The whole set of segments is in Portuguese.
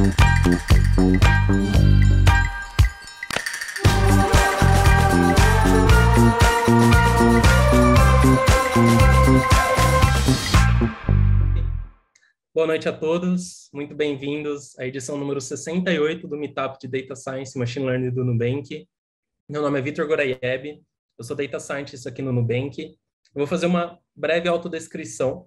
Boa noite a todos, muito bem-vindos à edição número 68 do Meetup de Data Science e Machine Learning do Nubank. Meu nome é Vitor Goraieb, eu sou Data Scientist aqui no Nubank. Eu vou fazer uma breve autodescrição.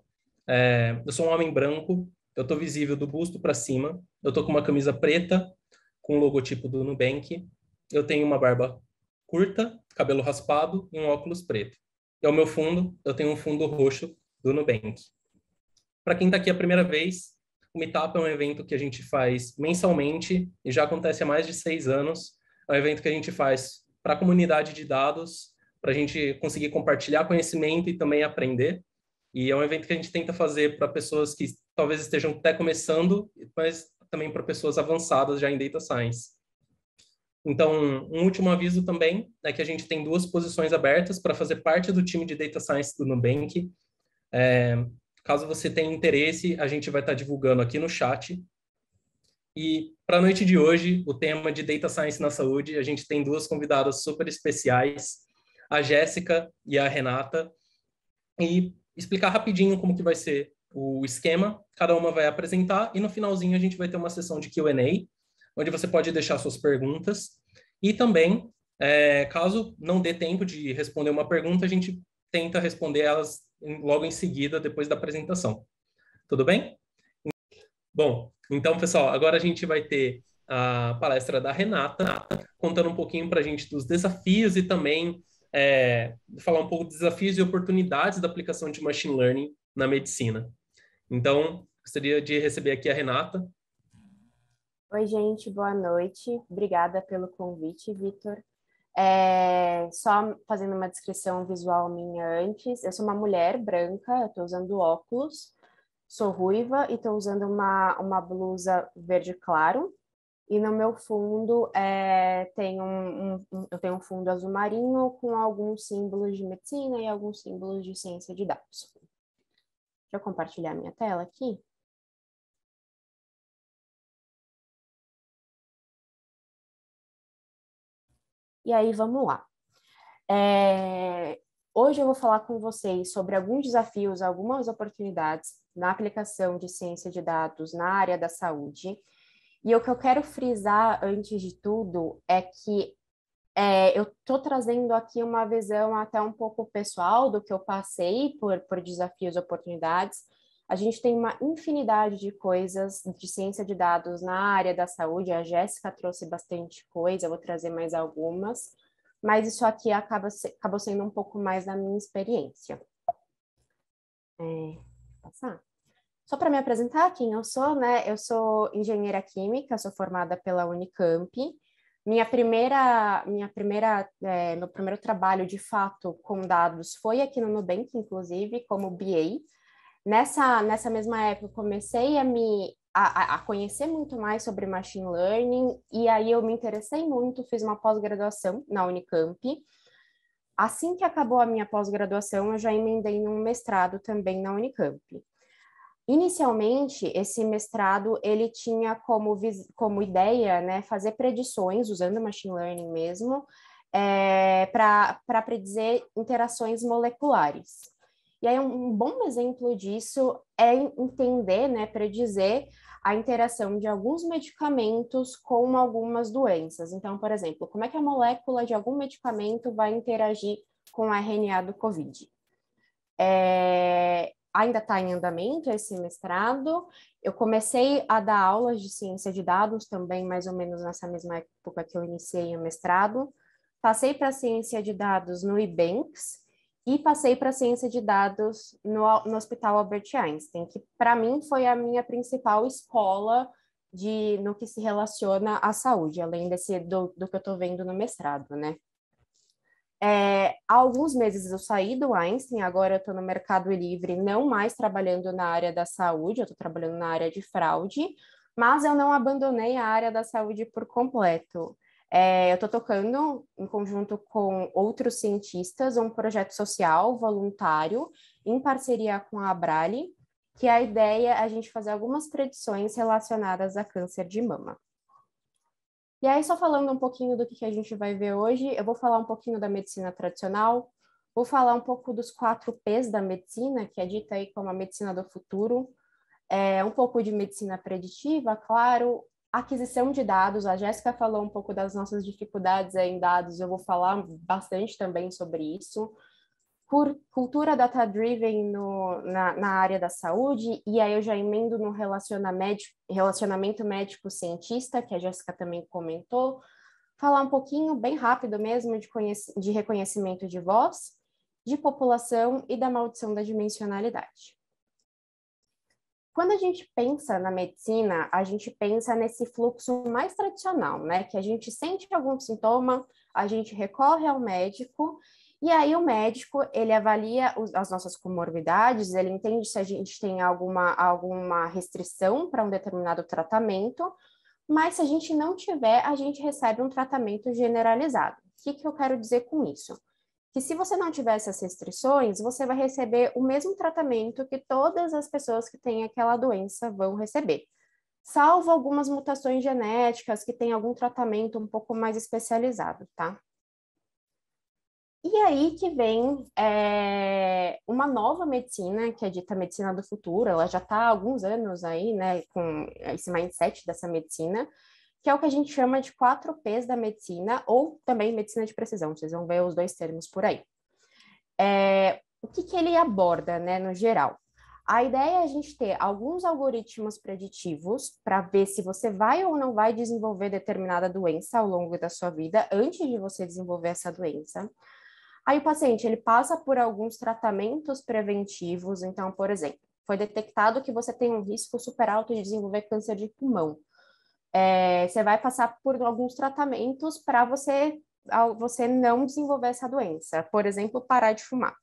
Eu sou um homem branco, eu estou visível do busto para cima, eu estou com uma camisa preta com o logotipo do Nubank, eu tenho uma barba curta, cabelo raspado e um óculos preto. E ao meu fundo, eu tenho um fundo roxo do Nubank. Para quem está aqui a primeira vez, o Meetup é um evento que a gente faz mensalmente e já acontece há mais de 6 anos. É um evento que a gente faz para a comunidade de dados, para a gente conseguir compartilhar conhecimento e também aprender. E é um evento que a gente tenta fazer para pessoas que talvez estejam até começando, mas também para pessoas avançadas já em Data Science. Então, um último aviso também é que a gente tem 2 posições abertas para fazer parte do time de Data Science do Nubank. Caso você tenha interesse, a gente vai estar divulgando aqui no chat. E para a noite de hoje, o tema de Data Science na Saúde, a gente tem 2 convidadas super especiais, a Jéssica e a Renata, e explicar rapidinho como que vai ser o esquema. Cada uma vai apresentar e no finalzinho a gente vai ter uma sessão de Q&A, onde você pode deixar suas perguntas. E também, caso não dê tempo de responder uma pergunta, a gente tenta responder elas logo em seguida, depois da apresentação. Tudo bem? Bom, então, pessoal, agora a gente vai ter a palestra da Renata, contando um pouquinho para a gente dos desafios e também falar um pouco dos desafios e oportunidades da aplicação de Machine Learning na medicina. Então, gostaria de receber aqui a Renata. Oi, gente, boa noite. Obrigada pelo convite, Vitor. Só fazendo uma descrição visual minha antes, eu sou uma mulher branca, eu estou usando óculos, sou ruiva e estou usando uma blusa verde claro, e no meu fundo eu tenho um fundo azul marinho com alguns símbolos de medicina e alguns símbolos de ciência de dados. Deixa eu compartilhar minha tela aqui. E aí, vamos lá. Hoje eu vou falar com vocês sobre alguns desafios, algumas oportunidades na aplicação de ciência de dados na área da saúde. E o que eu quero frisar, antes de tudo, é que eu estou trazendo aqui uma visão até um pouco pessoal do que eu passei por desafios e oportunidades. A gente tem uma infinidade de coisas de ciência de dados na área da saúde. A Jéssica trouxe bastante coisa, eu vou trazer mais algumas. Mas isso aqui acabou sendo um pouco mais da minha experiência. Passar. Só para me apresentar quem eu sou, né? Eu sou engenheira química, sou formada pela Unicamp. Meu primeiro trabalho, de fato, com dados foi aqui no Nubank, inclusive, como BA. Nessa mesma época, eu comecei a conhecer muito mais sobre Machine Learning, e aí eu me interessei muito, fiz uma pós-graduação na Unicamp. Assim que acabou a minha pós-graduação, eu já emendei num mestrado também na Unicamp. Inicialmente, esse mestrado, ele tinha como ideia, né, fazer predições, usando Machine Learning mesmo, para predizer interações moleculares. E aí, um bom exemplo disso é entender, né, predizer a interação de alguns medicamentos com algumas doenças. Então, por exemplo, como é que a molécula de algum medicamento vai interagir com o RNA do COVID? Ainda está em andamento esse mestrado. Eu comecei a dar aulas de ciência de dados também, mais ou menos nessa mesma época que eu iniciei o mestrado. Passei para ciência de dados no IBanks, e passei para ciência de dados no Hospital Albert Einstein, que para mim foi a minha principal escola no que se relaciona à saúde, além do que eu estou vendo no mestrado, né? Há alguns meses eu saí do Einstein, agora eu estou no Mercado Livre, não mais trabalhando na área da saúde, eu estou trabalhando na área de fraude, mas eu não abandonei a área da saúde por completo. Eu estou tocando, em conjunto com outros cientistas, um projeto social voluntário, em parceria com a Abrale, que a ideia é a gente fazer algumas predições relacionadas a câncer de mama. E aí, só falando um pouquinho do que a gente vai ver hoje, eu vou falar um pouquinho da medicina tradicional, vou falar um pouco dos 4 P's da medicina, que é dita aí como a medicina do futuro, um pouco de medicina preditiva, claro, aquisição de dados, a Jéssica falou um pouco das nossas dificuldades em dados, eu vou falar bastante também sobre isso, cultura data-driven na área da saúde, e aí eu já emendo no relacionamento médico-cientista, que a Jéssica também comentou, falar um pouquinho, bem rápido mesmo, de reconhecimento de voz, de população e da maldição da dimensionalidade. Quando a gente pensa na medicina, a gente pensa nesse fluxo mais tradicional, né? Que a gente sente algum sintoma, a gente recorre ao médico, e aí o médico, ele avalia as nossas comorbidades, ele entende se a gente tem alguma restrição para um determinado tratamento, mas se a gente não tiver, a gente recebe um tratamento generalizado. O que eu quero dizer com isso? Que se você não tiver essas restrições, você vai receber o mesmo tratamento que todas as pessoas que têm aquela doença vão receber, salvo algumas mutações genéticas que têm algum tratamento um pouco mais especializado, tá? E aí que vem uma nova medicina, que é dita medicina do futuro, ela já está há alguns anos aí, né, com esse mindset dessa medicina, que é o que a gente chama de 4 P's da medicina, ou também medicina de precisão, vocês vão ver os 2 termos por aí. O que ele aborda, né, no geral? A ideia é a gente ter alguns algoritmos preditivos para ver se você vai ou não vai desenvolver determinada doença ao longo da sua vida, antes de você desenvolver essa doença. Aí o paciente, ele passa por alguns tratamentos preventivos, então, por exemplo, foi detectado que você tem um risco super alto de desenvolver câncer de pulmão. Você vai passar por alguns tratamentos para você não desenvolver essa doença. Por exemplo, parar de fumar.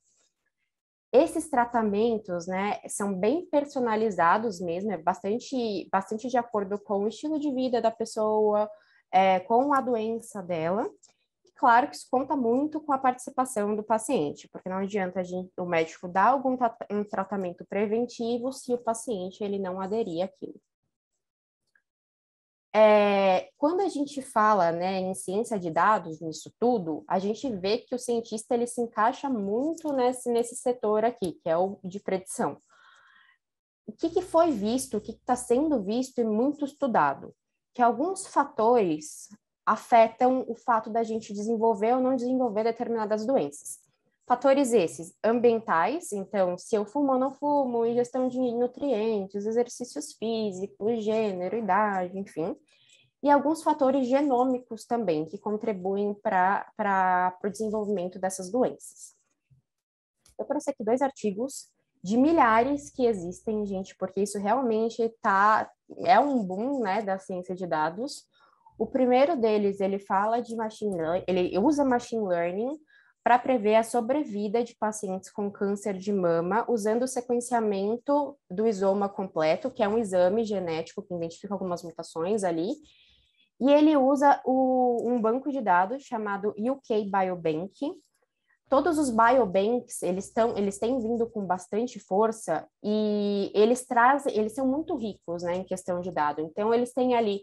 Esses tratamentos, né, são bem personalizados mesmo, é bastante de acordo com o estilo de vida da pessoa, com a doença dela. E claro que isso conta muito com a participação do paciente, porque não adianta o médico dar um tratamento preventivo se o paciente ele não aderir àquilo. Quando a gente fala, né, em ciência de dados, nisso tudo, a gente vê que o cientista ele se encaixa muito nesse setor aqui, que é o de predição. O que foi visto, o que está sendo visto e muito estudado? Que alguns fatores afetam o fato da gente desenvolver ou não desenvolver determinadas doenças. Fatores esses, ambientais, então, se eu fumo ou não fumo, ingestão de nutrientes, exercícios físicos, gênero, idade, enfim. E alguns fatores genômicos também, que contribuem para o desenvolvimento dessas doenças. Eu trouxe aqui 2 artigos de milhares que existem, gente, porque isso realmente é um boom, né, da ciência de dados. O primeiro deles, ele fala de ele usa machine learning para prever a sobrevida de pacientes com câncer de mama, usando o sequenciamento do isoma completo, que é um exame genético que identifica algumas mutações ali, e ele usa um banco de dados chamado UK Biobank. Todos os biobanks, eles têm vindo com bastante força e eles são muito ricos, né, em questão de dados. Então, eles têm ali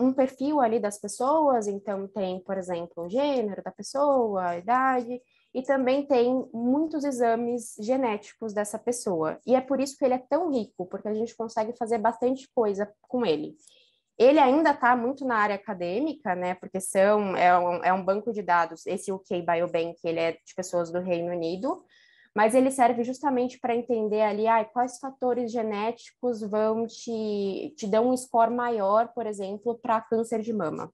um perfil ali das pessoas, então tem, por exemplo, o gênero da pessoa, a idade, e também tem muitos exames genéticos dessa pessoa. E é por isso que ele é tão rico, porque a gente consegue fazer bastante coisa com ele. Ele ainda está muito na área acadêmica, né, porque é um banco de dados, esse UK Biobank, ele é de pessoas do Reino Unido, mas ele serve justamente para entender ali quais fatores genéticos vão te dar um score maior, por exemplo, para câncer de mama.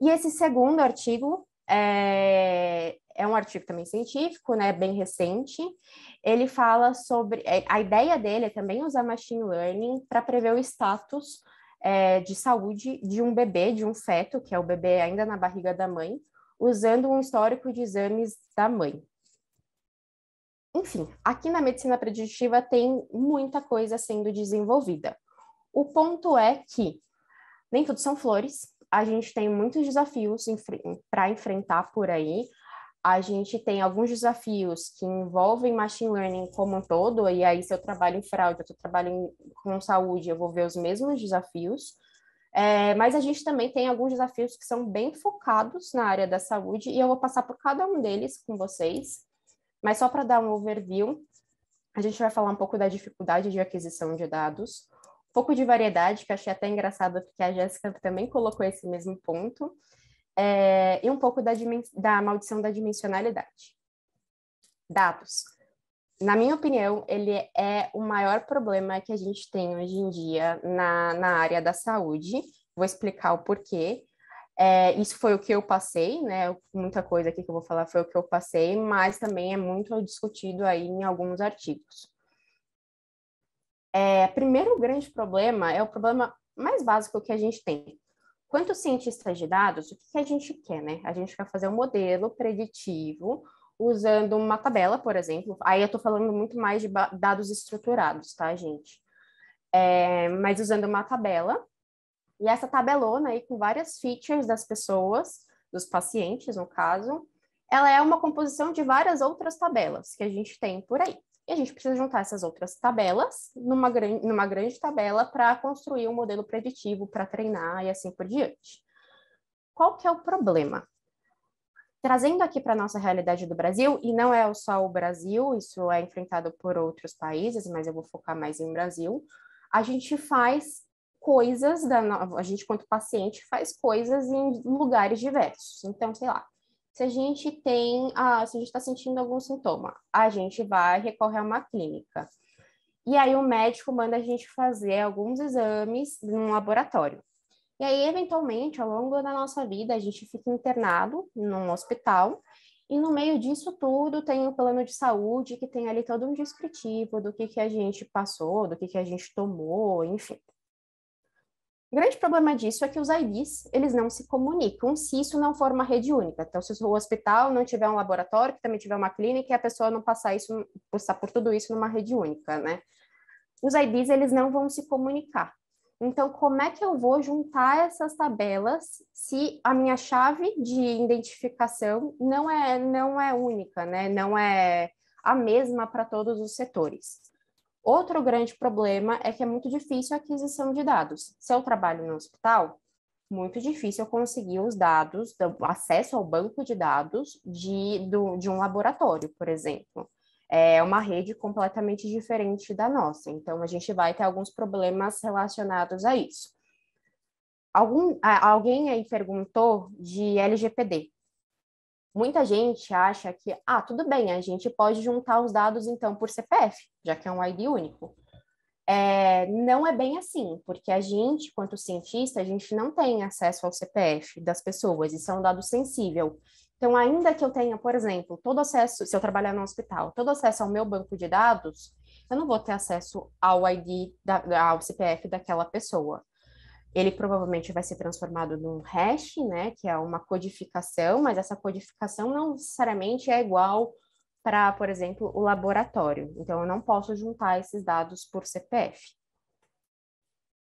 E esse segundo artigo é um artigo também científico, né, bem recente. Ele fala sobre... A ideia dele é também usar machine learning para prever o status de saúde de um bebê, de um feto, que é o bebê ainda na barriga da mãe, usando um histórico de exames da mãe. Enfim, aqui na medicina preditiva tem muita coisa sendo desenvolvida. O ponto é que nem tudo são flores, a gente tem muitos desafios para enfrentar por aí. a gente tem alguns desafios que envolvem machine learning como um todo, e aí se eu trabalho em fraude, se eu trabalho com saúde, eu vou ver os mesmos desafios. Mas a gente também tem alguns desafios que são bem focados na área da saúde, e eu vou passar por cada um deles com vocês. Mas só para dar um overview, a gente vai falar um pouco da dificuldade de aquisição de dados, um pouco de variedade, que eu achei até engraçado, porque a Jéssica também colocou esse mesmo ponto, e um pouco da maldição da dimensionalidade. Dados. Na minha opinião, ele é o maior problema que a gente tem hoje em dia na área da saúde. Vou explicar o porquê. Isso foi o que eu passei, né? Muita coisa aqui que eu vou falar foi o que eu passei, mas também é muito discutido aí em alguns artigos. Primeiro grande problema é o problema mais básico que a gente tem. Quanto cientistas de dados, o que a gente quer, né? A gente quer fazer um modelo preditivo usando uma tabela, por exemplo. Aí eu estou falando muito mais de dados estruturados, tá, gente? Mas usando uma tabela. E essa tabelona aí com várias features das pessoas, dos pacientes, no caso, ela é uma composição de várias outras tabelas que a gente tem por aí. E a gente precisa juntar essas outras tabelas numa grande tabela para construir um modelo preditivo, para treinar e assim por diante. Qual que é o problema? Trazendo aqui para a nossa realidade do Brasil, e não é só o Brasil, isso é enfrentado por outros países, mas eu vou focar mais em Brasil, a gente faz coisas, a gente quanto paciente faz coisas em lugares diversos. Então, sei lá, se a gente está sentindo algum sintoma, a gente vai recorrer a uma clínica. E aí o médico manda a gente fazer alguns exames num laboratório. E aí, eventualmente, ao longo da nossa vida, a gente fica internado num hospital, e no meio disso tudo tem o plano de saúde, que tem ali todo um descritivo do que a gente passou, do que a gente tomou, enfim. O grande problema disso é que os IDs, eles não se comunicam se isso não for uma rede única. Então, se o hospital não tiver um laboratório, que também tiver uma clínica, e a pessoa não passar por tudo isso numa rede única, né? Os IDs, eles não vão se comunicar. Então, como é que eu vou juntar essas tabelas se a minha chave de identificação não é única, né? Não é a mesma para todos os setores? Outro grande problema é que é muito difícil a aquisição de dados. Se eu trabalho no hospital, muito difícil eu conseguir os dados, acesso ao banco de dados de um laboratório, por exemplo. É uma rede completamente diferente da nossa, então a gente vai ter alguns problemas relacionados a isso. Alguém aí perguntou de LGPD. Muita gente acha que, tudo bem, a gente pode juntar os dados então por CPF, já que é um ID único. Não é bem assim, porque a gente, quanto cientista, a gente não tem acesso ao CPF das pessoas, isso é um dado sensível. Então, ainda que eu tenha, por exemplo, todo acesso, se eu trabalhar no hospital, todo acesso ao meu banco de dados, eu não vou ter acesso ao ID, ao CPF daquela pessoa. Ele provavelmente vai ser transformado num hash, né, que é uma codificação, mas essa codificação não necessariamente é igual para, por exemplo, o laboratório. Então, eu não posso juntar esses dados por CPF.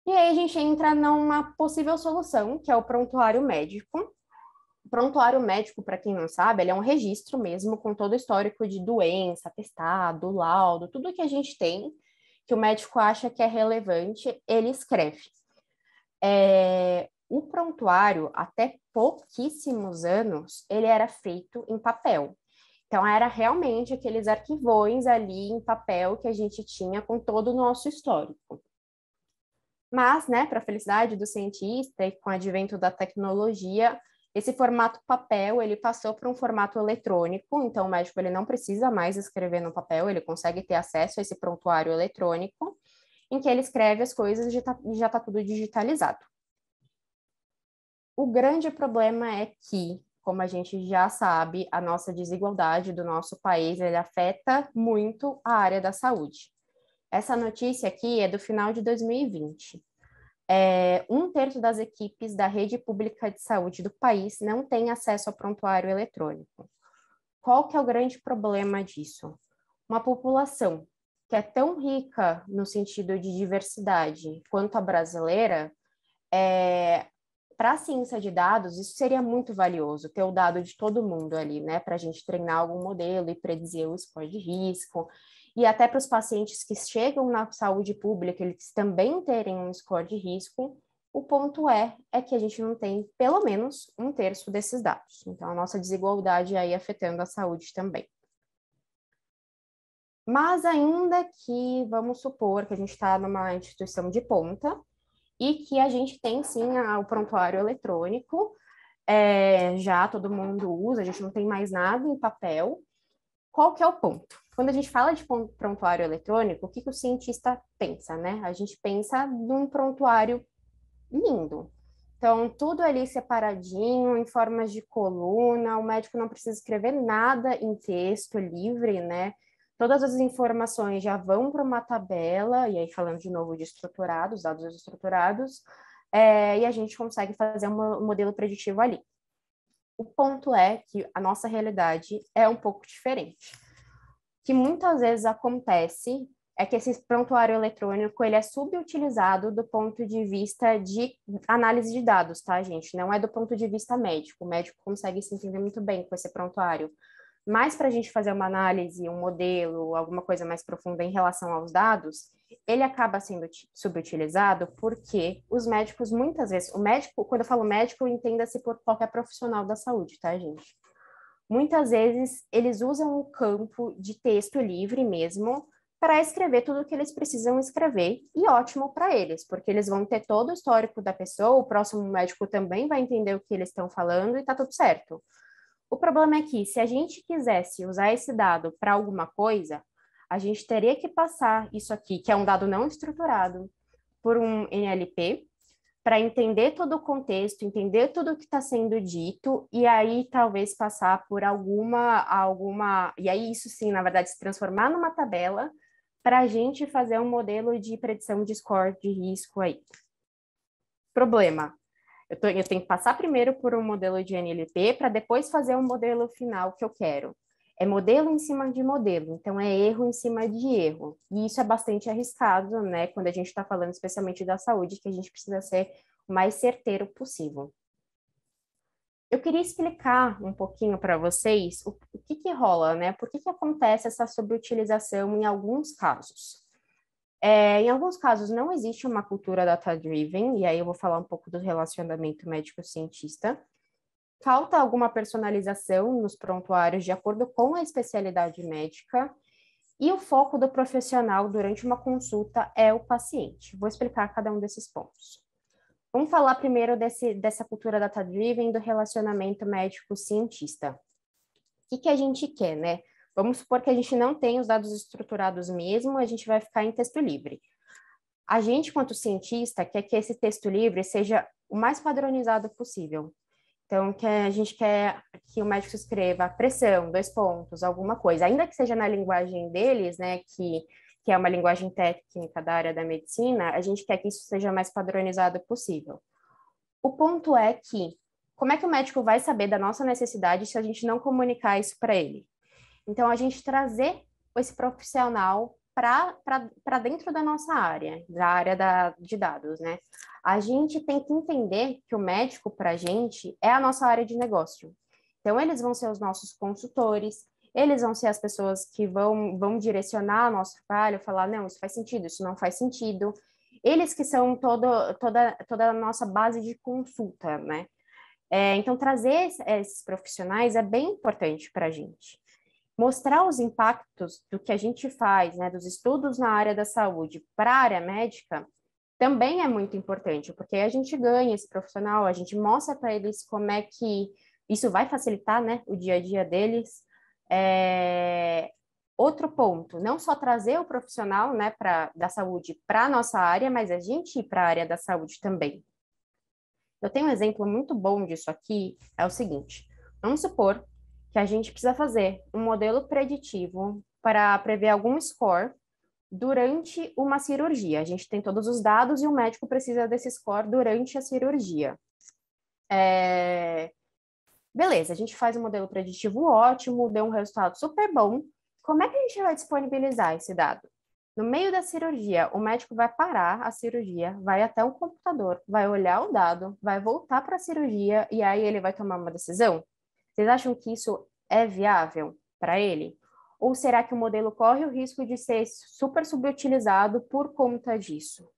E aí a gente entra numa possível solução, que é o prontuário médico. O prontuário médico, para quem não sabe, ele é um registro mesmo com todo o histórico de doença, atestado, laudo, tudo que a gente tem, que o médico acha que é relevante, ele escreve. O prontuário, até pouquíssimos anos, ele era feito em papel. Então, era realmente aqueles arquivões ali em papel que a gente tinha com todo o nosso histórico. Mas, né, para a felicidade do cientista e com o advento da tecnologia, esse formato papel, ele passou para um formato eletrônico, então o médico ele não precisa mais escrever no papel, ele consegue ter acesso a esse prontuário eletrônico, em que ele escreve as coisas e já está tudo digitalizado. O grande problema é que, como a gente já sabe, a nossa desigualdade do nosso país, ele afeta muito a área da saúde. Essa notícia aqui é do final de 2020. Um terço das equipes da rede pública de saúde do país não tem acesso ao prontuário eletrônico. Qual que é o grande problema disso? Uma população que é tão rica no sentido de diversidade quanto a brasileira, para a ciência de dados, isso seria muito valioso, ter o dado de todo mundo ali, né, para a gente treinar algum modelo e predizer o score de risco, e até para os pacientes que chegam na saúde pública, eles também terem um score de risco. O ponto é que a gente não tem pelo menos 1/3 desses dados. Então, a nossa desigualdade aí afetando a saúde também. Mas ainda que, vamos supor que a gente está numa instituição de ponta e que a gente tem, sim, o prontuário eletrônico, já todo mundo usa, a gente não tem mais nada em papel. Qual que é o ponto? Quando a gente fala de prontuário eletrônico, o que o cientista pensa, né? A gente pensa num prontuário lindo. Então, tudo ali separadinho, em formas de coluna, o médico não precisa escrever nada em texto livre, né? Todas as informações já vão para uma tabela, e aí falando de novo de estruturados, dados estruturados, e a gente consegue fazer um modelo preditivo ali. O ponto é que a nossa realidade é um pouco diferente. O que muitas vezes acontece é que esse prontuário eletrônico ele é subutilizado do ponto de vista de análise de dados, tá, gente? Não é do ponto de vista médico. O médico consegue se entender muito bem com esse prontuário. Mas para a gente fazer uma análise, um modelo, alguma coisa mais profunda em relação aos dados, ele acaba sendo subutilizado porque os médicos, muitas vezes, o médico, quando eu falo médico, entenda-se por qualquer profissional da saúde, tá, gente? Muitas vezes eles usam o campo de texto livre mesmo para escrever tudo o que eles precisam escrever, e ótimo para eles, porque eles vão ter todo o histórico da pessoa, o próximo médico também vai entender o que eles estão falando e tá tudo certo. O problema é que, se a gente quisesse usar esse dado para alguma coisa, a gente teria que passar isso aqui, que é um dado não estruturado, por um NLP, para entender todo o contexto, entender tudo o que está sendo dito, e aí talvez passar por alguma. E aí, isso sim, na verdade, se transformar numa tabela para a gente fazer um modelo de predição de score de risco aí. Problema. Eu tenho que passar primeiro por um modelo de NLP para depois fazer um modelo final que eu quero. É modelo em cima de modelo, então é erro em cima de erro. E isso é bastante arriscado, né? Quando a gente está falando especialmente da saúde, que a gente precisa ser o mais certeiro possível. Eu queria explicar um pouquinho para vocês o que rola, né? Por que acontece essa subutilização em alguns casos. Em alguns casos, não existe uma cultura data-driven, e aí eu vou falar um pouco do relacionamento médico-cientista. Falta alguma personalização nos prontuários de acordo com a especialidade médica, e o foco do profissional durante uma consulta é o paciente. Vou explicar cada um desses pontos. Vamos falar primeiro dessa cultura data-driven do relacionamento médico-cientista. O que a gente quer, né? Vamos supor que a gente não tem os dados estruturados mesmo, a gente vai ficar em texto livre. A gente, quanto cientista, quer que esse texto livre seja o mais padronizado possível. Então, que a gente quer que o médico escreva pressão, 2 pontos, alguma coisa, ainda que seja na linguagem deles, né, que é uma linguagem técnica da área da medicina, a gente quer que isso seja o mais padronizado possível. O ponto é que, como é que o médico vai saber da nossa necessidade se a gente não comunicar isso para ele? Então, a gente trazer esse profissional para dentro da nossa área, da área de dados, né? A gente tem que entender que o médico, para a gente, é a nossa área de negócio. Então, eles vão ser os nossos consultores, eles vão ser as pessoas que vão direcionar o nosso trabalho, falar, não, isso faz sentido, isso não faz sentido. Eles que são toda a nossa base de consulta, né? Então, trazer esses profissionais é bem importante para a gente. Mostrar os impactos do que a gente faz, né, dos estudos na área da saúde para a área médica, também é muito importante, porque a gente ganha esse profissional, a gente mostra para eles como é que isso vai facilitar, né, o dia a dia deles. Outro ponto, não só trazer o profissional, né, da saúde para a nossa área, mas a gente ir para a área da saúde também. Eu tenho um exemplo muito bom disso aqui, é o seguinte, vamos supor que a gente precisa fazer um modelo preditivo para prever algum score durante uma cirurgia. A gente tem todos os dados e o médico precisa desse score durante a cirurgia. Beleza, a gente faz um modelo preditivo ótimo, deu um resultado super bom. Como é que a gente vai disponibilizar esse dado? No meio da cirurgia, o médico vai parar a cirurgia, vai até um computador, vai olhar o dado, vai voltar para a cirurgia e aí ele vai tomar uma decisão? Vocês acham que isso é viável para ele? Ou será que o modelo corre o risco de ser super subutilizado por conta disso?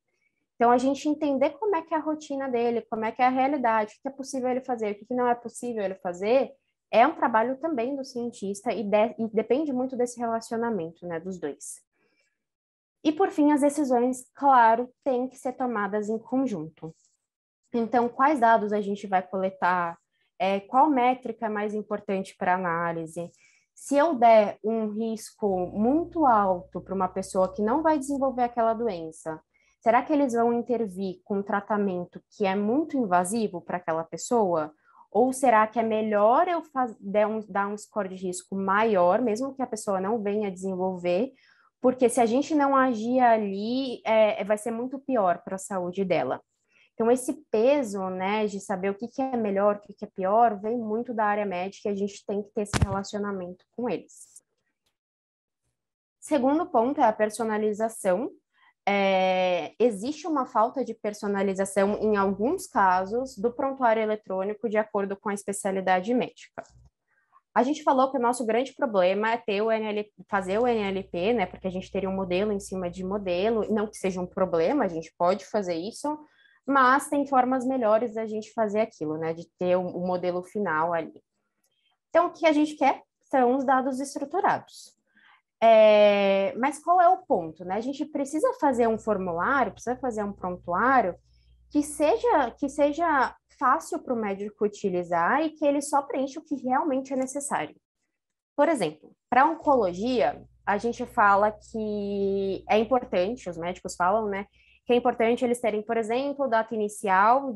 Então, a gente entender como é que é a rotina dele, como é que é a realidade, o que é possível ele fazer, o que não é possível ele fazer, é um trabalho também do cientista e depende muito desse relacionamento, né, dos dois. E, por fim, as decisões, claro, têm que ser tomadas em conjunto. Então, quais dados a gente vai coletar? Qual métrica é mais importante para análise? Se eu der um risco muito alto para uma pessoa que não vai desenvolver aquela doença, será que eles vão intervir com um tratamento que é muito invasivo para aquela pessoa? Ou será que é melhor eu dar um score de risco maior, mesmo que a pessoa não venha desenvolver, porque se a gente não agir ali, vai ser muito pior para a saúde dela. Então, esse peso, né, de saber o que é melhor, o que é pior, vem muito da área médica e a gente tem que ter esse relacionamento com eles. Segundo ponto é a personalização. Existe uma falta de personalização em alguns casos do prontuário eletrônico de acordo com a especialidade médica. A gente falou que o nosso grande problema é ter fazer o NLP, né? Porque a gente teria um modelo em cima de modelo, não que seja um problema, a gente pode fazer isso, mas tem formas melhores da gente fazer aquilo, né? De ter o modelo final ali. Então, o que a gente quer são os dados estruturados. Mas qual é o ponto, né? A gente precisa fazer um formulário, precisa fazer um prontuário que seja fácil para o médico utilizar e que ele só preencha o que realmente é necessário. Por exemplo, para oncologia, a gente fala que é importante, os médicos falam, né, que é importante eles terem, por exemplo, data inicial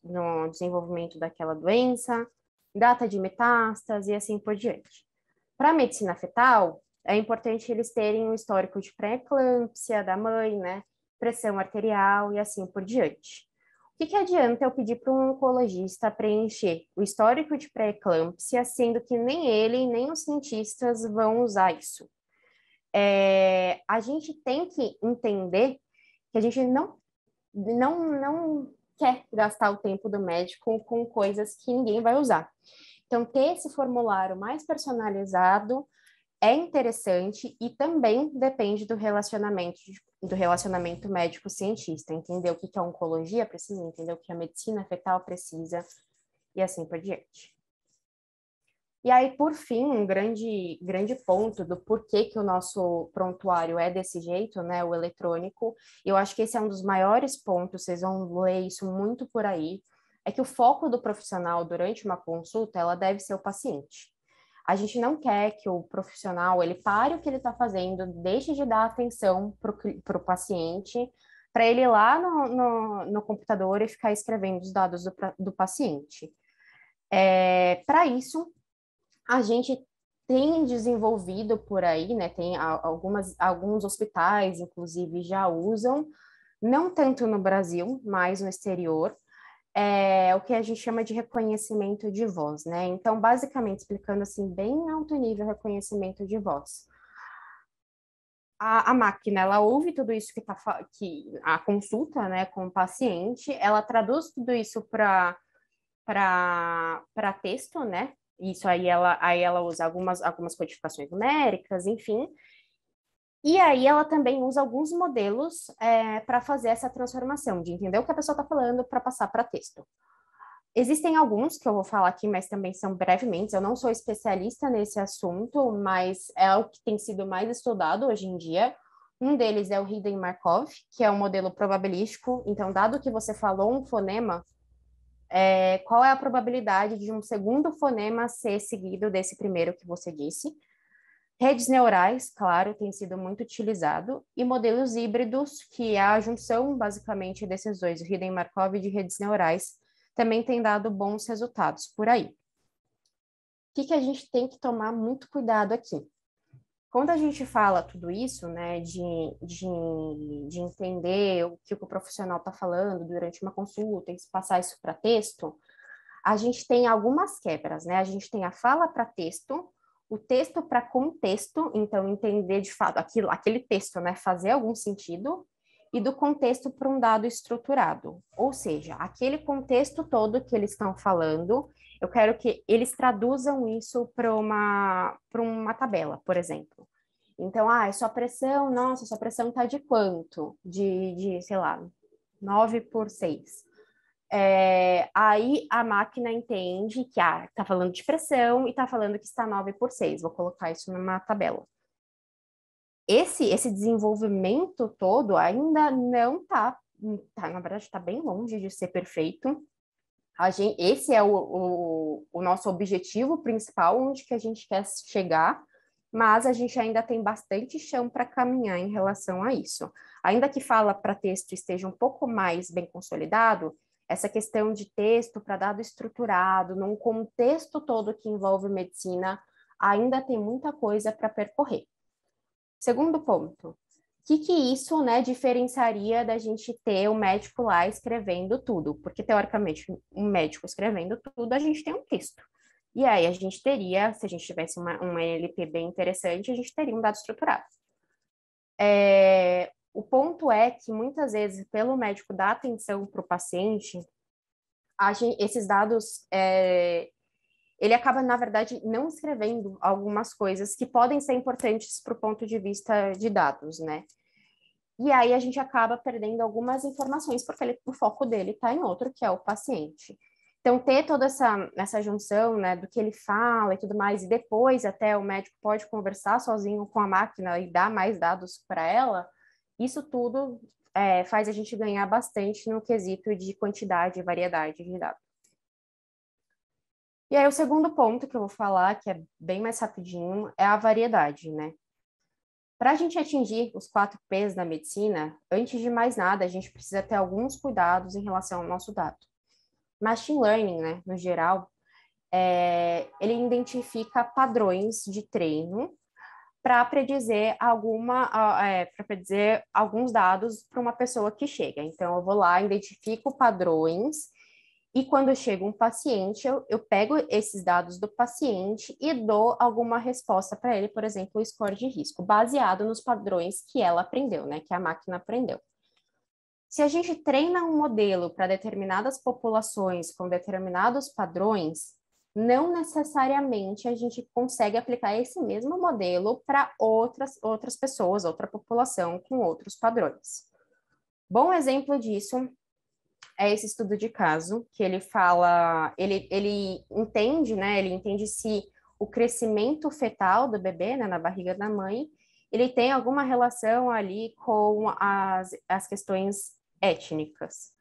no desenvolvimento daquela doença, data de metástase e assim por diante. Para a medicina fetal, é importante eles terem um histórico de pré-eclâmpsia da mãe, né, pressão arterial e assim por diante. O que adianta eu pedir para um oncologista preencher o histórico de pré-eclâmpsia, sendo que nem ele nem os cientistas vão usar isso? A gente tem que entender que a gente não quer gastar o tempo do médico com coisas que ninguém vai usar. Então, ter esse formulário mais personalizado é interessante e também depende do relacionamento médico-cientista, entender o que a oncologia precisa, entender o que a medicina fetal precisa e assim por diante. E aí, por fim, um grande ponto do porquê que o nosso prontuário é desse jeito, né, o eletrônico, eu acho que esse é um dos maiores pontos, vocês vão ler isso muito por aí, é que o foco do profissional durante uma consulta, ela deve ser o paciente. A gente não quer que o profissional, ele pare o que ele está fazendo, deixe de dar atenção para o paciente, para ele ir lá no computador e ficar escrevendo os dados do paciente. Para isso, a gente tem desenvolvido por aí, né? Tem alguns hospitais, inclusive, já usam, não tanto no Brasil, mas no exterior, o que a gente chama de reconhecimento de voz, né? Então, basicamente, explicando assim, bem alto nível reconhecimento de voz. A máquina, ela ouve tudo isso que a consulta, né, com o paciente, ela traduz tudo isso para texto, né? Isso aí ela usa algumas codificações numéricas, enfim. E aí ela também usa alguns modelos para fazer essa transformação, de entender o que a pessoa está falando para passar para texto. Existem alguns que eu vou falar aqui, mas também são brevemente. Eu não sou especialista nesse assunto, mas é o que tem sido mais estudado hoje em dia. Um deles é o Hidden Markov, que é um modelo probabilístico. Então, dado que você falou um fonema, qual é a probabilidade de um segundo fonema ser seguido desse primeiro que você disse? Redes neurais, claro, tem sido muito utilizado, e modelos híbridos, que é a junção, basicamente, desses dois, o Hidden Markov e de redes neurais, também tem dado bons resultados por aí. O que a gente tem que tomar muito cuidado aqui? Quando a gente fala tudo isso, né, de entender o que o profissional está falando durante uma consulta e passar isso para texto, a gente tem algumas quebras, né? A gente tem a fala para texto, o texto para contexto, então entender de fato aquele texto, né, fazer algum sentido, e do contexto para um dado estruturado. Ou seja, aquele contexto todo que eles estão falando, eu quero que eles traduzam isso para uma tabela, por exemplo. Então, sua pressão, nossa, sua pressão está de quanto? Sei lá, 9/6. Aí a máquina entende que está falando de pressão e está falando que está 9/6. Vou colocar isso numa tabela. Esse desenvolvimento todo ainda não na verdade, está bem longe de ser perfeito. Esse é o nosso objetivo principal, onde que a gente quer chegar, mas a gente ainda tem bastante chão para caminhar em relação a isso. Ainda que fala para texto esteja um pouco mais bem consolidado, essa questão de texto para dado estruturado, num contexto todo que envolve medicina, ainda tem muita coisa para percorrer. Segundo ponto, o que isso, né, diferenciaria da gente ter um médico lá escrevendo tudo? Porque, teoricamente, um médico escrevendo tudo, a gente tem um texto. E aí a gente teria, se a gente tivesse uma NLP bem interessante, a gente teria um dado estruturado. O ponto é que, muitas vezes, pelo médico dar atenção para o paciente, esses dados ele acaba, na verdade, não escrevendo algumas coisas que podem ser importantes para o ponto de vista de dados, né? E aí a gente acaba perdendo algumas informações, porque o foco dele está em outro, que é o paciente. Então, ter toda essa junção, né, do que ele fala e tudo mais, e depois até o médico pode conversar sozinho com a máquina e dar mais dados para ela, isso tudo faz a gente ganhar bastante no quesito de quantidade e variedade de dados. E aí, o segundo ponto que eu vou falar, que é bem mais rapidinho, é a variedade, né? Para a gente atingir os 4 P's da medicina, antes de mais nada, a gente precisa ter alguns cuidados em relação ao nosso dado. Machine Learning, né, no geral, ele identifica padrões de treino para predizer alguns dados para uma pessoa que chega. Então, eu vou lá, identifico padrões, e quando chega um paciente, eu pego esses dados do paciente e dou alguma resposta para ele, por exemplo, o score de risco, baseado nos padrões que ela aprendeu, né, que a máquina aprendeu. Se a gente treina um modelo para determinadas populações com determinados padrões, não necessariamente a gente consegue aplicar esse mesmo modelo para outras pessoas, outra população com outros padrões. Bom exemplo disso é esse estudo de caso, que ele fala, ele entende, né, ele entende se o crescimento fetal do bebê, né, na barriga da mãe, ele tem alguma relação ali com as questões étnicas.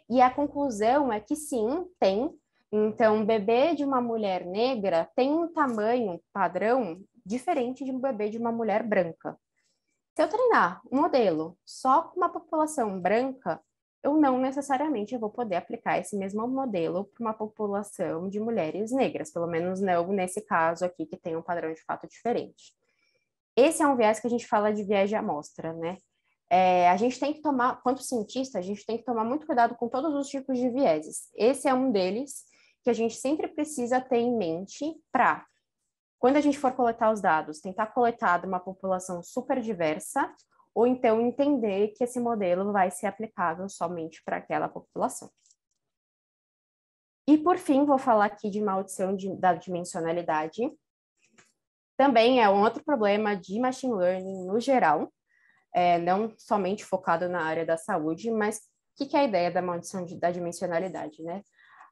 E a conclusão é que sim, tem. Então, o bebê de uma mulher negra tem um tamanho padrão diferente de um bebê de uma mulher branca. Se eu treinar um modelo só com uma população branca, eu não necessariamente vou poder aplicar esse mesmo modelo para uma população de mulheres negras, pelo menos não nesse caso aqui que tem um padrão de fato diferente. Esse é um viés que a gente fala de viés de amostra, né? A gente tem que tomar, quanto cientista, a gente tem que tomar muito cuidado com todos os tipos de vieses. Esse é um deles que a gente sempre precisa ter em mente para, quando a gente for coletar os dados, tentar coletar de uma população super diversa, ou então entender que esse modelo vai ser aplicável somente para aquela população. E, por fim, vou falar aqui de maldição da dimensionalidade. Também é um outro problema de machine learning no geral, não somente focado na área da saúde, mas o que é a ideia da maldição da dimensionalidade, né?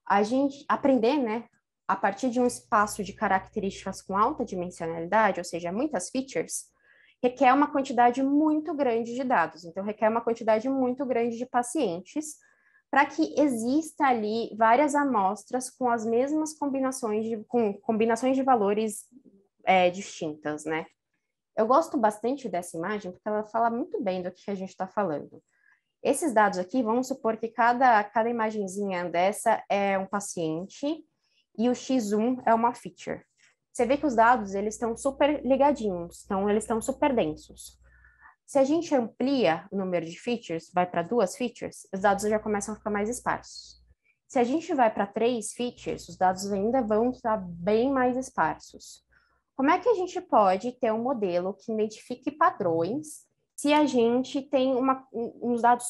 A gente aprender, né, a partir de um espaço de características com alta dimensionalidade, ou seja, muitas features, requer uma quantidade muito grande de dados, então requer uma quantidade muito grande de pacientes, para que exista ali várias amostras com as mesmas combinações de valores distintas, né? Eu gosto bastante dessa imagem porque ela fala muito bem do que a gente está falando. Esses dados aqui, vamos supor que cada imagenzinha dessa é um paciente e o X1 é uma feature. Você vê que os dados, eles estão super ligadinhos, então eles estão super densos. Se a gente amplia o número de features, vai para 2 features, os dados já começam a ficar mais esparsos. Se a gente vai para 3 features, os dados ainda vão estar bem mais esparsos. Como é que a gente pode ter um modelo que identifique padrões se a gente tem uns dados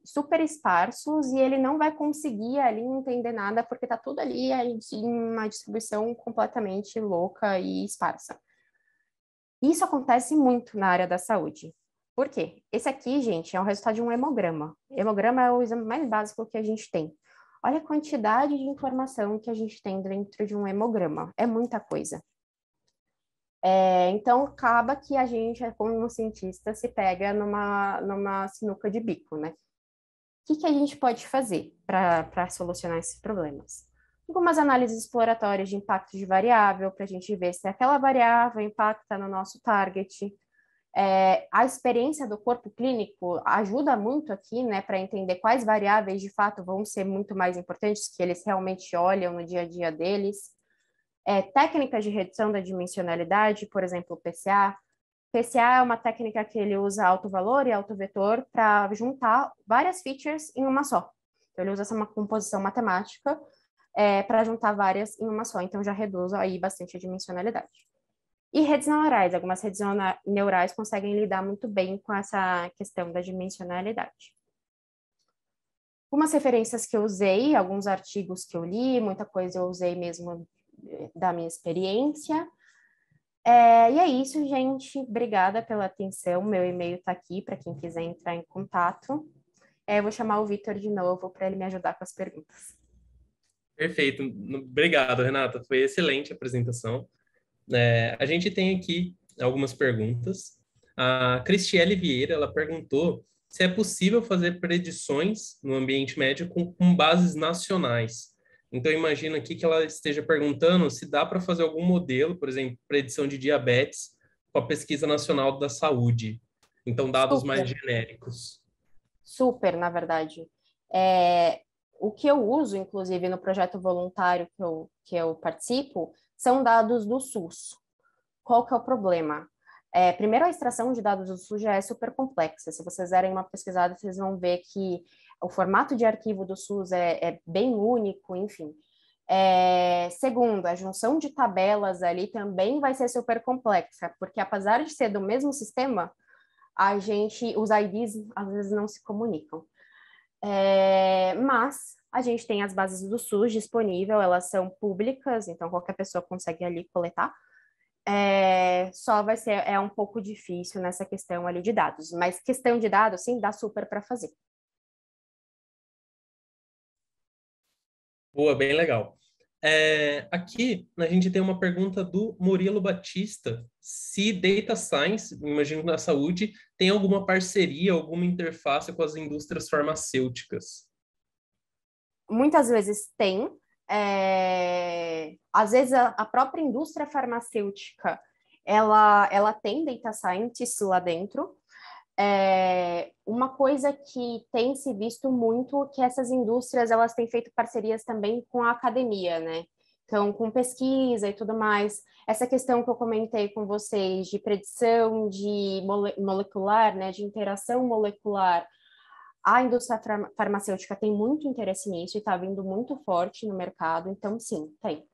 super esparsos e ele não vai conseguir ali entender nada porque está tudo ali em uma distribuição completamente louca e esparsa? Isso acontece muito na área da saúde. Por quê? Esse aqui, gente, é o resultado de um hemograma. Hemograma é o exame mais básico que a gente tem. Olha a quantidade de informação que a gente tem dentro de um hemograma. É muita coisa. Então, acaba que a gente, como um cientista, se pega numa sinuca de bico, né? O que a gente pode fazer para solucionar esses problemas? Algumas análises exploratórias de impacto de variável, para a gente ver se aquela variável impacta no nosso target. A experiência do corpo clínico ajuda muito aqui, né, para entender quais variáveis de fato vão ser muito mais importantes, que eles realmente olham no dia a dia deles. Técnicas de redução da dimensionalidade, por exemplo, o PCA. PCA é uma técnica que ele usa alto valor e alto vetor para juntar várias features em uma só. Então, ele usa essa composição matemática para juntar várias em uma só. Então, já reduz aí bastante a dimensionalidade. E redes neurais. Algumas redes neurais conseguem lidar muito bem com essa questão da dimensionalidade. Algumas referências que eu usei, alguns artigos que eu li, muita coisa eu usei mesmo da minha experiência. E é isso, gente. Obrigada pela atenção. Meu e-mail está aqui para quem quiser entrar em contato. Eu vou chamar o Vitor de novo para ele me ajudar com as perguntas. Perfeito. Obrigado, Renata. Foi excelente a apresentação. A gente tem aqui algumas perguntas. A Cristiele Vieira, ela perguntou se é possível fazer predições no ambiente médico com bases nacionais. Então, eu imagino aqui que ela esteja perguntando se dá para fazer algum modelo, por exemplo, predição de diabetes, com a Pesquisa Nacional da Saúde. Então, dados mais Super, genéricos. super, na verdade. O que eu uso, inclusive, no projeto voluntário que eu participo, são dados do SUS. Qual que é o problema? Primeiro, a extração de dados do SUS já é super complexa. Se vocês derem uma pesquisada, vocês vão ver que o formato de arquivo do SUS é bem único, enfim. Segundo, a junção de tabelas ali também vai ser super complexa, porque apesar de ser do mesmo sistema, os IDs às vezes não se comunicam. Mas a gente tem as bases do SUS disponível, elas são públicas, então qualquer pessoa consegue ali coletar. Só vai ser um pouco difícil nessa questão ali de dados, mas questão de dados, sim, dá super para fazer. Boa, bem legal. Aqui a gente tem uma pergunta do Murilo Batista, se Data Science, imagino na saúde, tem alguma parceria, alguma interface com as indústrias farmacêuticas. Muitas vezes tem, às vezes a própria indústria farmacêutica, ela tem data scientists lá dentro. Uma coisa que tem se visto muito que essas indústrias elas têm feito parcerias também com a academia, né? Então, com pesquisa e tudo mais. Essa questão que eu comentei com vocês de predição de molecular, né, de interação molecular, a indústria farmacêutica tem muito interesse nisso e está vindo muito forte no mercado, então sim, tem.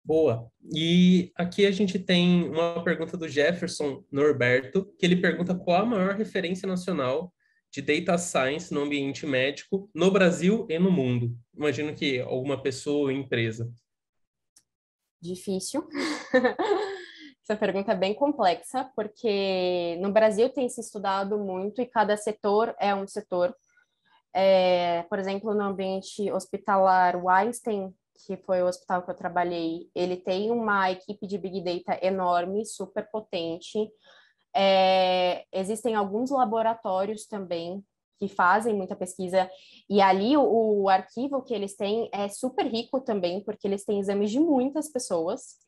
Boa. E aqui a gente tem uma pergunta do Jefferson Norberto, que ele pergunta qual a maior referência nacional de data science no ambiente médico no Brasil e no mundo. Imagino que alguma pessoa ou empresa. Difícil. Essa pergunta é bem complexa, porque no Brasil tem se estudado muito e cada setor é um setor. Por exemplo, no ambiente hospitalar, o Einstein, que foi o hospital que eu trabalhei, ele tem uma equipe de Big Data enorme, super potente. Existem alguns laboratórios também que fazem muita pesquisa, e ali o arquivo que eles têm é super rico também, porque eles têm exames de muitas pessoas.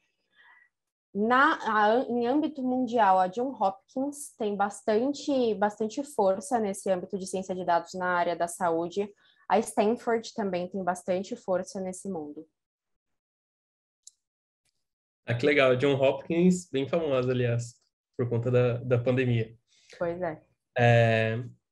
Em âmbito mundial, a Johns Hopkins tem bastante força nesse âmbito de ciência de dados na área da saúde. A Stanford também tem bastante força nesse mundo. Ah, que legal. John Hopkins, bem famosa, aliás, por conta da pandemia. Pois é.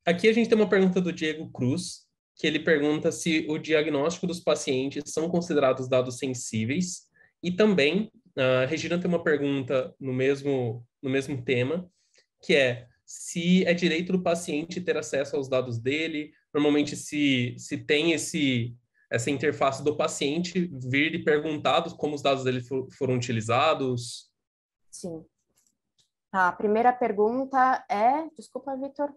Aqui a gente tem uma pergunta do Diego Cruz, que ele pergunta se o diagnóstico dos pacientes são considerados dados sensíveis. E também, a Regina tem uma pergunta no mesmo tema, que é se é direito do paciente ter acesso aos dados dele, normalmente se tem essa interface do paciente vir e perguntar como os dados dele foram utilizados. Sim. Tá, a primeira pergunta é... Desculpa, Vitor.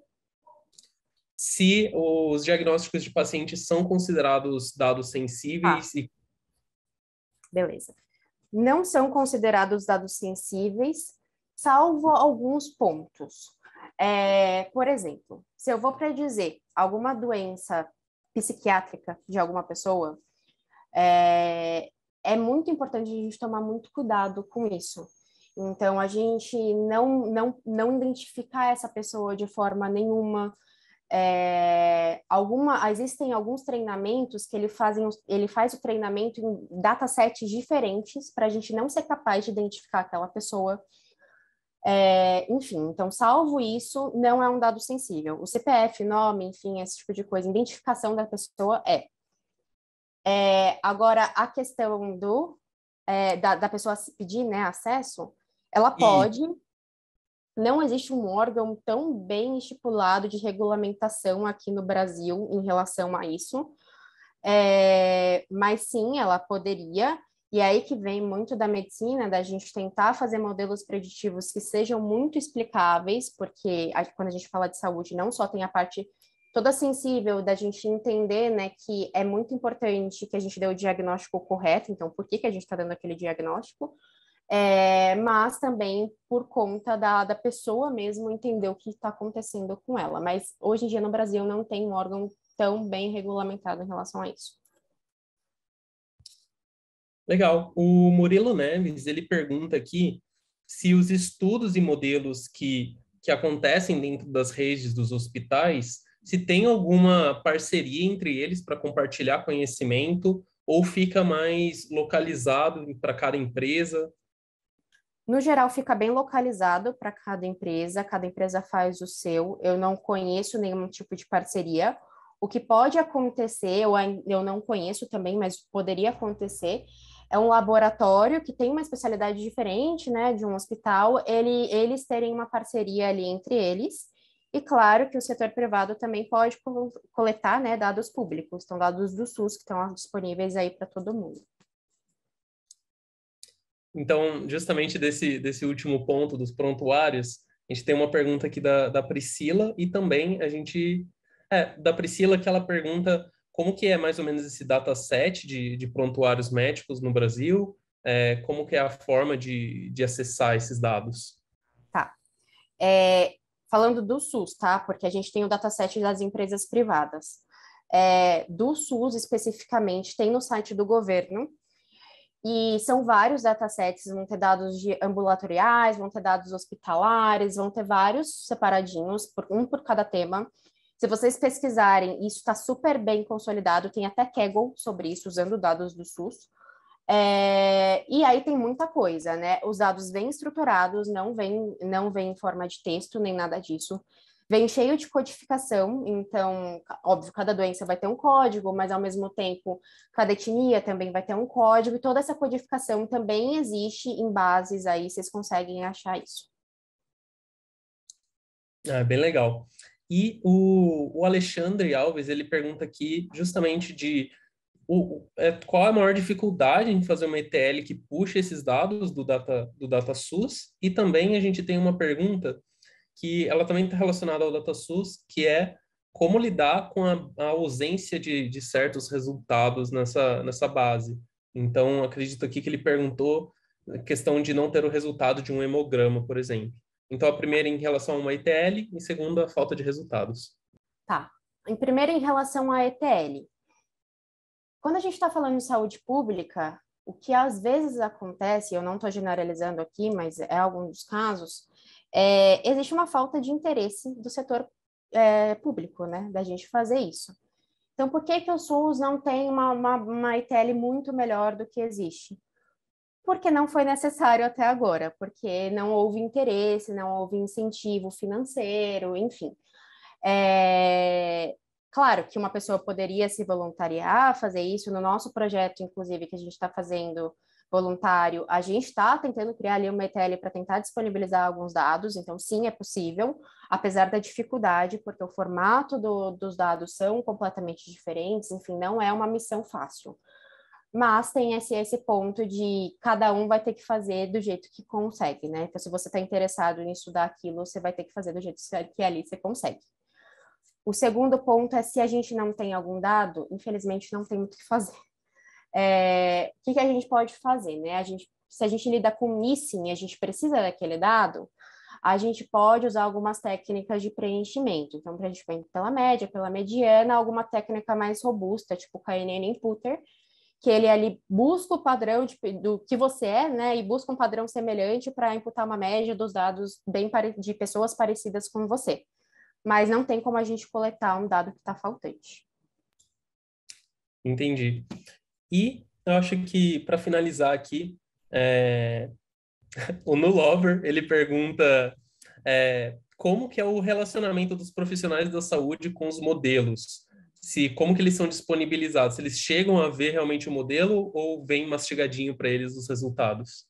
Se os diagnósticos de pacientes são considerados dados Ah, sensíveis e... beleza. Não são considerados dados sensíveis, salvo alguns pontos. Por exemplo, se eu vou predizer alguma doença psiquiátrica de alguma pessoa, é muito importante a gente tomar muito cuidado com isso. Então, a gente não identificar essa pessoa de forma nenhuma. Existem alguns treinamentos que ele faz o treinamento em datasets diferentes para a gente não ser capaz de identificar aquela pessoa. Enfim, então, salvo isso, não é um dado sensível. O CPF, nome, enfim, esse tipo de coisa, identificação da pessoa agora, a questão da pessoa pedir, né, acesso, ela E, pode. Não existe um órgão tão bem estipulado de regulamentação aqui no Brasil em relação a isso, mas sim, ela poderia, e é aí que vem muito da medicina, da gente tentar fazer modelos preditivos que sejam muito explicáveis, porque quando a gente fala de saúde, não só tem a parte toda sensível da gente entender, né, que é muito importante que a gente dê o diagnóstico correto, então por que a gente está dando aquele diagnóstico, mas também por conta da pessoa mesmo entender o que está acontecendo com ela. Mas hoje em dia no Brasil não tem um órgão tão bem regulamentado em relação a isso. legal. O Murilo Neves, ele pergunta aqui se os estudos e modelos que acontecem dentro das redes dos hospitais, se tem alguma parceria entre eles para compartilhar conhecimento ou fica mais localizado para cada empresa. No geral, fica bem localizado para cada empresa faz o seu. Eu não conheço nenhum tipo de parceria. O que pode acontecer, eu não conheço também, mas poderia acontecer, é um laboratório que tem uma especialidade diferente, né, de um hospital, eles terem uma parceria ali entre eles. E claro que o setor privado também pode coletar, né, dados públicos, então dados do SUS que estão disponíveis aí para todo mundo. Então, justamente desse último ponto dos prontuários, a gente tem uma pergunta aqui da Priscila e também da Priscila que ela pergunta como que é mais ou menos esse dataset de prontuários médicos no Brasil, como que é a forma de acessar esses dados. Tá. Falando do SUS, tá? Porque a gente tem o dataset das empresas privadas. Do SUS, especificamente, tem no site do governo, e são vários datasets, vão ter dados de ambulatoriais, vão ter dados hospitalares, vão ter vários separadinhos, um por cada tema. Se vocês pesquisarem, isso está super bem consolidado, tem até Kaggle sobre isso, usando dados do SUS. E aí tem muita coisa, né? Os dados vêm estruturados, não vem em forma de texto, nem nada disso. Vem cheio de codificação, então, óbvio, cada doença vai ter um código, mas ao mesmo tempo, cada etnia também vai ter um código, e toda essa codificação também existe em bases aí, vocês conseguem achar isso. Ah, bem legal. E o Alexandre Alves, ele pergunta aqui justamente qual a maior dificuldade em fazer uma ETL que puxa esses dados do DataSUS? E também a gente tem uma pergunta que ela também está relacionada ao DataSUS, que é como lidar com a ausência de certos resultados nessa base. Então, acredito aqui que ele perguntou a questão de não ter o resultado de um hemograma, por exemplo. Então, a primeira em relação a uma ETL, e segunda, a falta de resultados. Tá. Primeiro, em relação à ETL. Quando a gente está falando de saúde pública, o que às vezes acontece, eu não estou generalizando aqui, mas é algum dos casos, existe uma falta de interesse do setor público, né, da gente fazer isso. Então, por que o SUS não tem uma ETL muito melhor do que existe? Porque não foi necessário até agora, porque não houve interesse, não houve incentivo financeiro, enfim. Claro que uma pessoa poderia se voluntariar, fazer isso. No nosso projeto, inclusive, que a gente está fazendo voluntário, a gente está tentando criar ali uma ETL para tentar disponibilizar alguns dados, então sim, é possível, apesar da dificuldade, porque o formato dos dados são completamente diferentes, enfim, não é uma missão fácil. Mas tem esse ponto de cada um vai ter que fazer do jeito que consegue, né? Então, se você está interessado em estudar aquilo, você vai ter que fazer do jeito que ali você consegue. O segundo ponto é se a gente não tem algum dado, infelizmente não tem muito o que fazer. O que a gente pode fazer, né? Se a gente lida com missing e a gente precisa daquele dado, a gente pode usar algumas técnicas de preenchimento. Então, preenchimento pela média, pela mediana, alguma técnica mais robusta, tipo o KNN Inputter, que ele ali busca o padrão do que você é, né? E busca um padrão semelhante para imputar uma média dos dados de pessoas parecidas com você. Mas não tem como a gente coletar um dado que está faltante. Entendi. E eu acho que, para finalizar aqui, o Nulover, ele pergunta como que é o relacionamento dos profissionais da saúde com os modelos? Como que eles são disponibilizados? Se eles chegam a ver realmente o modelo ou vem mastigadinho para eles os resultados?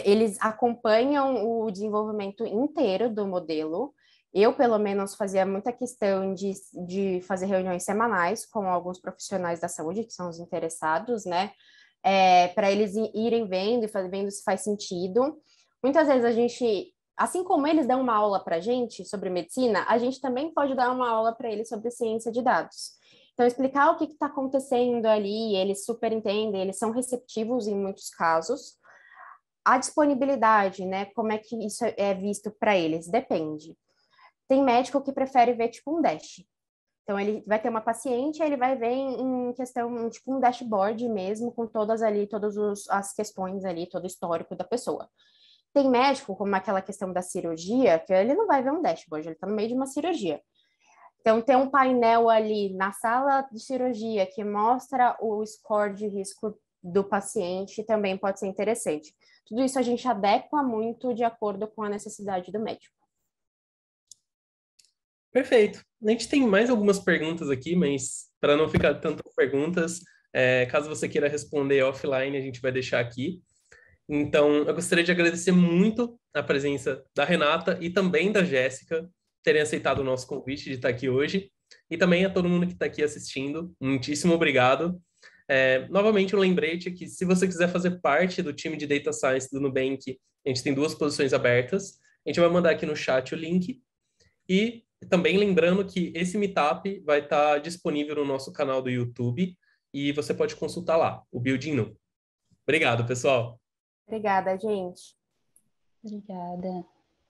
Eles acompanham o desenvolvimento inteiro do modelo. Eu, pelo menos, fazia muita questão de fazer reuniões semanais com alguns profissionais da saúde, que são os interessados, né? Para eles irem vendo e vendo se faz sentido. Muitas vezes a gente, assim como eles dão uma aula para a gente sobre medicina, a gente também pode dar uma aula para eles sobre ciência de dados. Então, explicar o que está acontecendo ali, eles super entendem, eles são receptivos em muitos casos. A disponibilidade, né? Como é que isso é visto para eles? Depende. Tem médico que prefere ver tipo um dash. Então, ele vai ter uma paciente, ele vai ver em questão, tipo um dashboard mesmo, com todas as questões ali, todo o histórico da pessoa. Tem médico, como aquela questão da cirurgia, que ele não vai ver um dashboard, ele está no meio de uma cirurgia. Então, tem um painel ali na sala de cirurgia que mostra o score de risco do paciente, também pode ser interessante. Tudo isso a gente adequa muito de acordo com a necessidade do médico. Perfeito. A gente tem mais algumas perguntas aqui, mas para não ficar tantas perguntas, caso você queira responder offline, a gente vai deixar aqui. Então, eu gostaria de agradecer muito a presença da Renata e também da Jéssica terem aceitado o nosso convite de estar aqui hoje. E também a todo mundo que está aqui assistindo. Muitíssimo obrigado. Novamente, um lembrete que se você quiser fazer parte do time de Data Science do Nubank, a gente tem 2 posições abertas. A gente vai mandar aqui no chat o link. E também lembrando que esse Meetup vai estar disponível no nosso canal do YouTube e você pode consultar lá, o Building Nu. Obrigado, pessoal. Obrigada, gente. Obrigada.